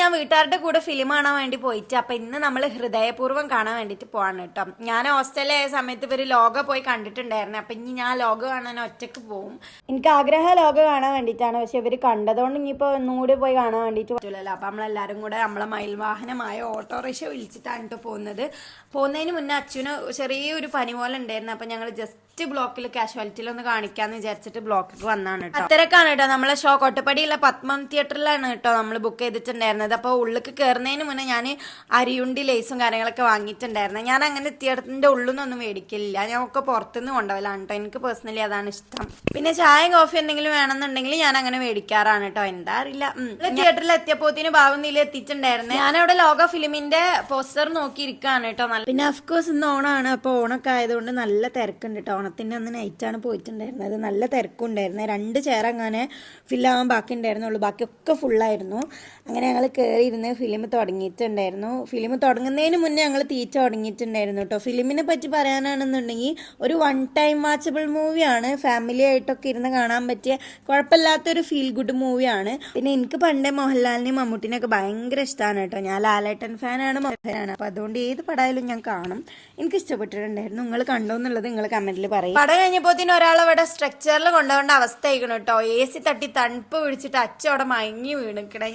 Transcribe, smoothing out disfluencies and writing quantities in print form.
ഞാൻ വീട്ടുകാരുടെ കൂടെ ഫിലിം കാണാൻ വേണ്ടി പോയിട്ട് അപ്പൊ ഇന്ന് നമ്മൾ ഹൃദയപൂർവ്വം കാണാൻ വേണ്ടിട്ട് പോവാണ് കേട്ടോ. ഞാൻ ഹോസ്റ്റലിലായ സമയത്ത് ഇവര് ലോക പോയി കണ്ടിട്ടുണ്ടായിരുന്നു. അപ്പൊ ഇനി ഞാൻ ലോക കാണാൻ ഒറ്റക്ക് പോവും. എനിക്ക് ആഗ്രഹം ലോക കാണാൻ വേണ്ടിയിട്ടാണ്, പക്ഷെ ഇവര് കണ്ടതുകൊണ്ട് ഇനിയിപ്പോ ഒന്നുകൂടി പോയി കാണാൻ വേണ്ടിട്ട് പറ്റൂലല്ലോ. അപ്പൊ നമ്മളെല്ലാരും കൂടെ നമ്മളെ മയിൽവാഹനമായ ഓട്ടോറിക്ഷ വിളിച്ചിട്ടാണ് കേട്ടോ പോകുന്നത്. പോകുന്നതിന് മുന്നേ അച്ഛന് ചെറിയൊരു പനി പോലെ ഉണ്ടായിരുന്നു. അപ്പൊ ഞങ്ങൾ ജസ്റ്റ് ബ്ലോക്കിൽ കാഷ്വാലിറ്റിയിൽ ഒന്ന് കാണിക്കാന്ന് വിചാരിച്ചിട്ട് ബ്ലോക്കിൽ വന്നാണ് കേട്ടോ. അത്തരക്കാണ് കേട്ടോ നമ്മളെ ഷോ കൊട്ടപ്പടിയുള്ള പത്മം തിയേറ്ററിലാണ് കേട്ടോ നമ്മൾ ബുക്ക് ചെയ്തിട്ടുണ്ടായിരുന്നത്. അപ്പോൾ ഉള്ളിലേക്ക് കയറുന്നതിന് മുന്നേ ഞാൻ അരിയുണ്ടി ലേസും കാര്യങ്ങളൊക്കെ വാങ്ങിയിട്ടുണ്ടായിരുന്നത്. ഞാൻ അങ്ങനെ തിയേറ്ററിന്റെ ഉള്ളിൽ നിന്നൊന്നും മേടിക്കില്ല, ഞാൻ ഒക്കെ പുറത്തുനിന്ന് കൊണ്ടുപോകലാണ് കേട്ടോ. എനിക്ക് പേഴ്സണലി അതാണ് ഇഷ്ടം. പിന്നെ ചായ കോഫി എന്തെങ്കിലും വേണമെന്നുണ്ടെങ്കിൽ ഞാൻ അങ്ങനെ മേടിക്കാറാണ് കേട്ടോ. എന്താ അറിയില്ല. തിയേറ്ററിൽ എത്തിയപ്പോത്തിന് ഭാവനയിൽ എത്തിയിട്ടുണ്ടായിരുന്നത്. ഞാനവിടെ ലോക ഫിലിമിന്റെ പോസ്റ്റർ നോക്കിയിരിക്കുകയാണ് കേട്ടോ. പിന്നെ അഫ്കോഴ്സ് ഇന്ന് ഓണാണ്. അപ്പോൾ ഓണൊക്കെ ആയതുകൊണ്ട് നല്ല തിരക്കുണ്ട് കേട്ടോ. ഓണത്തിന്റെ അന്ന് നൈറ്റാണ് പോയിട്ടുണ്ടായിരുന്നത്. നല്ല തിരക്കുണ്ടായിരുന്നു. 2 ചെയർ അങ്ങനെ ഫില്ലാവാൻ ബാക്കി ഉണ്ടായിരുന്നുള്ളൂ, ബാക്കിയൊക്കെ ഫുള്ളായിരുന്നു. അങ്ങനെ ഞങ്ങൾ കയറിയിരുന്ന് ഫിലിം തുടങ്ങിയിട്ടുണ്ടായിരുന്നു. ഫിലിം തുടങ്ങുന്നതിന് മുന്നേ ഞങ്ങൾ തീറ്റ തുടങ്ങിയിട്ടുണ്ടായിരുന്നു കേട്ടോ. ഫിലിമിനെ പറ്റി പറയാനാണെന്നുണ്ടെങ്കിൽ ഒരു 1 ടൈം വാച്ചബിൾ മൂവിയാണ്. ഫാമിലി ആയിട്ടൊക്കെ ഇരുന്ന് കാണാൻ പറ്റിയ കുഴപ്പമില്ലാത്തൊരു ഫീൽ ഗുഡ് മൂവിയാണ്. പിന്നെ എനിക്ക് പണ്ടേ മോഹൻലാലിനെയും മമ്മൂട്ടിനെയൊക്കെ ഭയങ്കര ഇഷ്ടമാണ് കേട്ടോ. ഞാൻ ലാലേട്ടൻ ഫാനാണ്, ഫാനാണ്. അപ്പം അതുകൊണ്ട് ഏത് പടമായാലും ഞാൻ കാണും. എനിക്ക് ഇഷ്ടപ്പെട്ടിട്ടുണ്ടായിരുന്നു. നിങ്ങൾ കണ്ടോ എന്നുള്ളത് നിങ്ങൾ കമന്റിൽ പറയും. പടം കഴിഞ്ഞപ്പോൾ ഒരാളവിടെ സ്ട്രക്ചറിൽ കൊണ്ടുപോകേണ്ട അവസ്ഥ ആയിക്കണം കേട്ടോ. AC തട്ടി തണുപ്പ് പിടിച്ചിട്ട് അച്ചവിടെ മയങ്ങി വീണിക്കണേ.